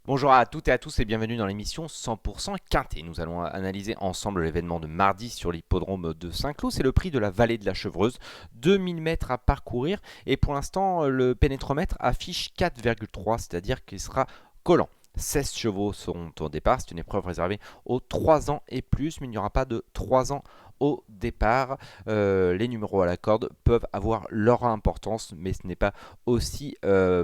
Bonjour à toutes et à tous et bienvenue dans l'émission 100% Quintet. Nous allons analyser ensemble l'événement de mardi sur l'hippodrome de Saint-Cloud. C'est le prix de la vallée de la Chevreuse, 2000 mètres à parcourir et pour l'instant le pénétromètre affiche 4,3, c'est-à-dire qu'il sera collant. 16 chevaux seront au départ, c'est une épreuve réservée aux 3 ans et plus, mais il n'y aura pas de 3 ans au départ. Les numéros à la corde peuvent avoir leur importance, mais ce n'est pas aussi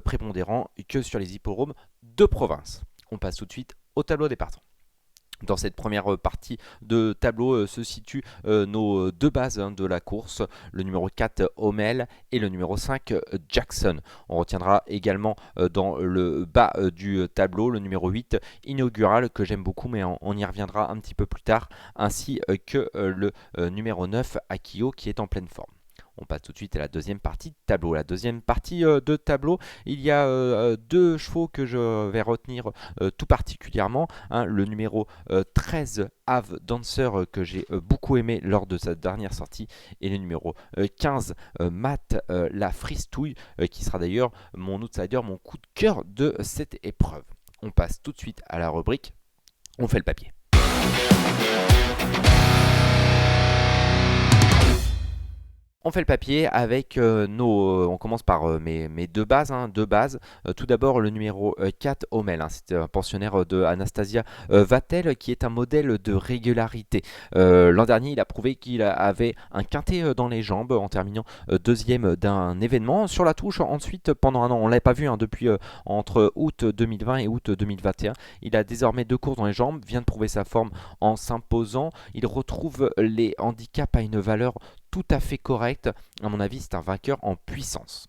prépondérant que sur les hippodromes de province. On passe tout de suite au tableau des partants. Dans cette première partie de tableau se situent nos deux bases de la course, le numéro 4 Homel et le numéro 5 Jackson. On retiendra également dans le bas du tableau le numéro 8 Inaugural que j'aime beaucoup mais on y reviendra un petit peu plus tard, ainsi que le numéro 9 Akio qui est en pleine forme. On passe tout de suite à la deuxième partie de tableau. La deuxième partie de tableau, il y a deux chevaux que je vais retenir tout particulièrement. Le numéro 13 Ave Dancer que j'ai beaucoup aimé lors de sa dernière sortie et le numéro 15 Matt la Fristouille qui sera d'ailleurs mon outsider, mon coup de cœur de cette épreuve. On passe tout de suite à la rubrique On fait le papier. On fait le papier avec on commence par mes deux bases. Deux bases. Tout d'abord le numéro 4 Homel. C'est un pensionnaire de Anastasia Vatel qui est un modèle de régularité. L'an dernier il a prouvé qu'il avait un quintet dans les jambes en terminant deuxième d'un événement. Sur la touche ensuite pendant un an, on ne l'avait pas vu depuis entre août 2020 et août 2021. Il a désormais deux courses dans les jambes, vient de prouver sa forme en s'imposant. Il retrouve les handicaps à une valeur tout à fait correct. À mon avis, c'est un vainqueur en puissance.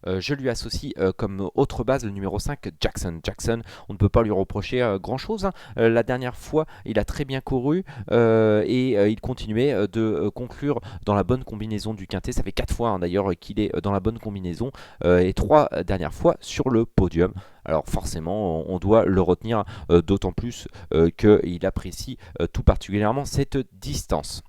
Je lui associe comme autre base le numéro 5, Jackson. Jackson, on ne peut pas lui reprocher grand-chose. La dernière fois, il a très bien couru et il continuait de conclure dans la bonne combinaison du quintet. Ça fait 4 fois d'ailleurs qu'il est dans la bonne combinaison et 3 dernières fois sur le podium. Alors forcément, on doit le retenir d'autant plus qu'il apprécie tout particulièrement cette distance.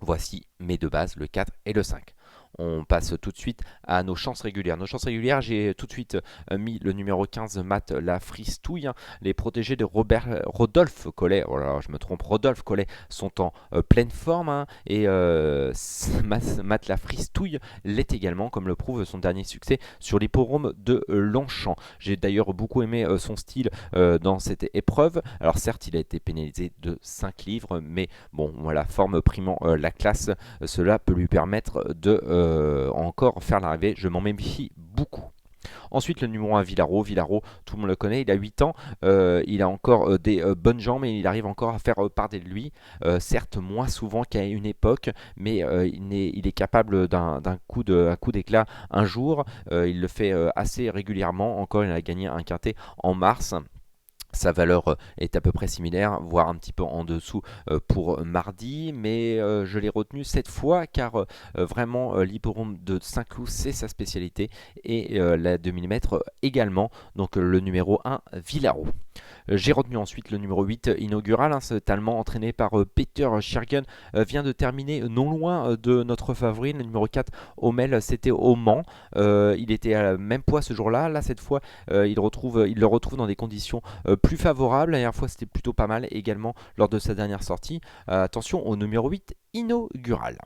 Voici mes deux bases, le 4 et le 5. On passe tout de suite à nos chances régulières. Nos chances régulières, j'ai tout de suite mis le numéro 15, Matt la Fristouille. Les protégés de Rodolphe Collet, oh là là, je me trompe, Rodolphe Collet sont en pleine forme. Et Matt la Fristouille l'est également, comme le prouve son dernier succès sur l'hippodrome de Longchamp. J'ai d'ailleurs beaucoup aimé son style dans cette épreuve. Alors certes, il a été pénalisé de 5 livres, mais bon, voilà, forme primant la classe, cela peut lui permettre de encore faire l'arrivée. Je m'en méfie beaucoup. Ensuite, le numéro 1, Villaro. Villaro, tout le monde le connaît, il a 8 ans. Il a encore des bonnes jambes et il arrive encore à faire parler de lui. Certes, moins souvent qu'à une époque, mais il est capable d'un coup d'éclat un jour. Il le fait assez régulièrement. Encore, il a gagné un quintet en mars. Sa valeur est à peu près similaire, voire un petit peu en dessous pour mardi, mais je l'ai retenu cette fois car vraiment l'hippodrome de Saint-Cloud c'est sa spécialité et la 2000 mètres également, donc le numéro 1 Villaro. J'ai retenu ensuite le numéro 8 Inaugural, cet Allemand entraîné par Peter Schiergen vient de terminer non loin de notre favori, le numéro 4 Homel, c'était au Mans. Il était à la même poids ce jour-là, là cette fois il le retrouve dans des conditions plus favorables. La dernière fois c'était plutôt pas mal également lors de sa dernière sortie. Attention au numéro 8 Inaugural.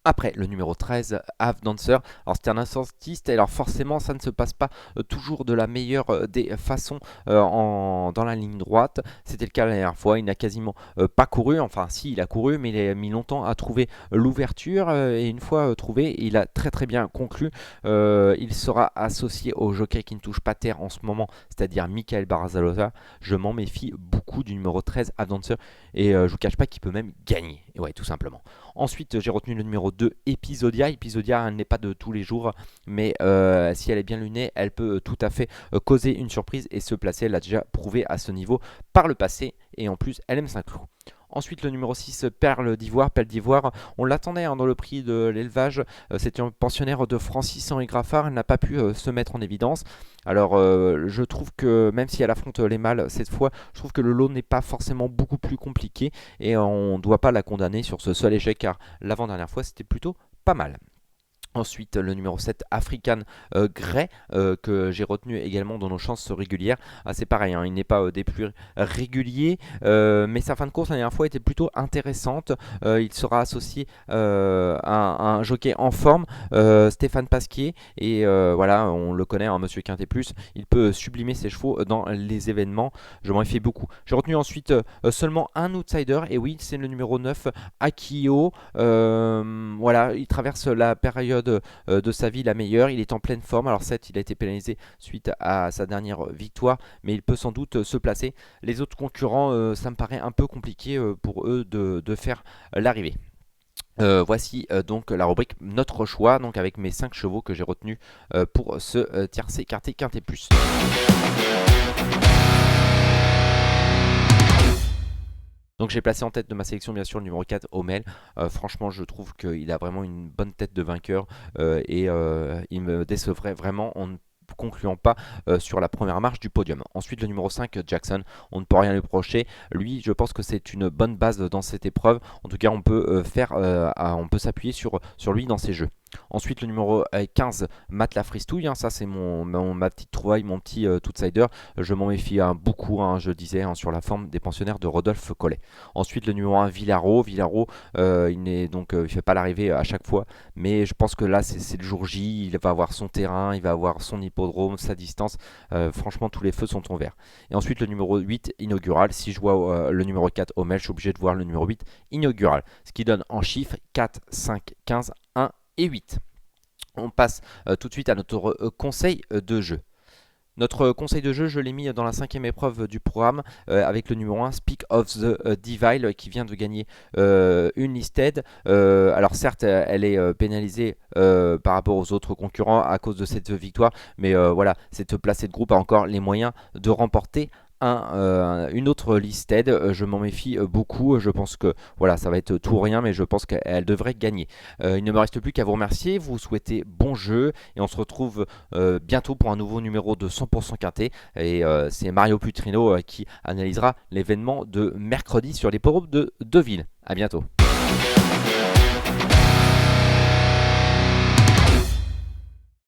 Après, le numéro 13, Ave Dancer. Alors, c'était un incentiste, et alors forcément, ça ne se passe pas toujours de la meilleure des façons dans la ligne droite. C'était le cas la dernière fois, il n'a quasiment pas couru. Enfin, si, il a couru, mais il a mis longtemps à trouver l'ouverture. Et une fois trouvé, il a très très bien conclu. Il sera associé au jockey qui ne touche pas terre en ce moment, c'est-à-dire Michael Barzalosa. Je m'en méfie beaucoup du numéro 13, Ave Dancer. Et je vous cache pas qu'il peut même gagner. Et ouais, tout simplement. Ensuite, j'ai retenu le numéro 2, Episodia. Episodia, elle n'est pas de tous les jours, mais si elle est bien lunée, elle peut tout à fait causer une surprise et se placer. Elle l'a déjà prouvé à ce niveau par le passé, et en plus, elle aime Saint-Cloud. Ensuite, le numéro 6, Perle d'Ivoire. Perle d'Ivoire, on l'attendait dans le prix de l'élevage. C'était un pensionnaire de Francis-Henri Graffard. Elle n'a pas pu se mettre en évidence. Alors, je trouve que même si elle affronte les mâles cette fois, je trouve que le lot n'est pas forcément beaucoup plus compliqué. Et on ne doit pas la condamner sur ce seul échec, car l'avant-dernière fois, c'était plutôt pas mal. Ensuite, le numéro 7, African Grey, que j'ai retenu également dans nos chances régulières. Ah, c'est pareil, hein, il n'est pas des plus réguliers, mais sa fin de course la dernière fois était plutôt intéressante. Il sera associé à un jockey en forme, Stéphane Pasquier, et voilà, on le connaît, hein, Monsieur Quintet Plus, il peut sublimer ses chevaux dans les événements. Je m'en méfie beaucoup. J'ai retenu ensuite seulement un outsider, et oui, c'est le numéro 9, Akio. Voilà, il traverse la période de sa vie la meilleure. Il est en pleine forme. Alors 7, il a été pénalisé suite à sa dernière victoire, mais il peut sans doute se placer. Les autres concurrents, ça me paraît un peu compliqué pour eux de faire l'arrivée. Voici donc la rubrique Notre choix, donc avec mes 5 chevaux que j'ai retenus pour ce tiercé quarté quintet plus. Donc j'ai placé en tête de ma sélection bien sûr le numéro 4, Homel. Franchement je trouve qu'il a vraiment une bonne tête de vainqueur et il me décevrait vraiment en ne concluant pas sur la première marche du podium. Ensuite le numéro 5, Jackson, on ne peut rien lui reprocher. Lui je pense que c'est une bonne base dans cette épreuve. En tout cas on peut on peut s'appuyer sur lui dans ses jeux. Ensuite le numéro 15, Matt la Fristouille, hein, ça c'est ma petite trouvaille, mon petit outsider. Je m'en méfie beaucoup, hein, je disais, hein, sur la forme des pensionnaires de Rodolphe Collet. Ensuite le numéro 1, Villaro, il ne fait pas l'arrivée à chaque fois, mais je pense que là c'est le jour J, il va avoir son terrain, il va avoir son hippodrome, sa distance. Franchement tous les feux sont en vert. Et ensuite le numéro 8, Inaugural, si je vois le numéro 4, Homel, je suis obligé de voir le numéro 8, Inaugural, ce qui donne en chiffres 4, 5, 15, 1 et 8. On passe tout de suite à notre conseil de jeu. Notre conseil de jeu, je l'ai mis dans la 5e épreuve du programme avec le numéro 1, Speak of the Devil, qui vient de gagner une listed. Alors certes, elle est pénalisée par rapport aux autres concurrents à cause de cette victoire, mais voilà, cette placée de groupe a encore les moyens de remporter une autre listed. Je m'en méfie beaucoup. Je pense que voilà, ça va être tout ou rien, mais je pense qu'elle devrait gagner. Il ne me reste plus qu'à vous remercier, vous souhaiter bon jeu et on se retrouve bientôt pour un nouveau numéro de 100% quintet. Et c'est Mario Putrino qui analysera l'événement de mercredi sur les hippodromes de Deauville. A bientôt.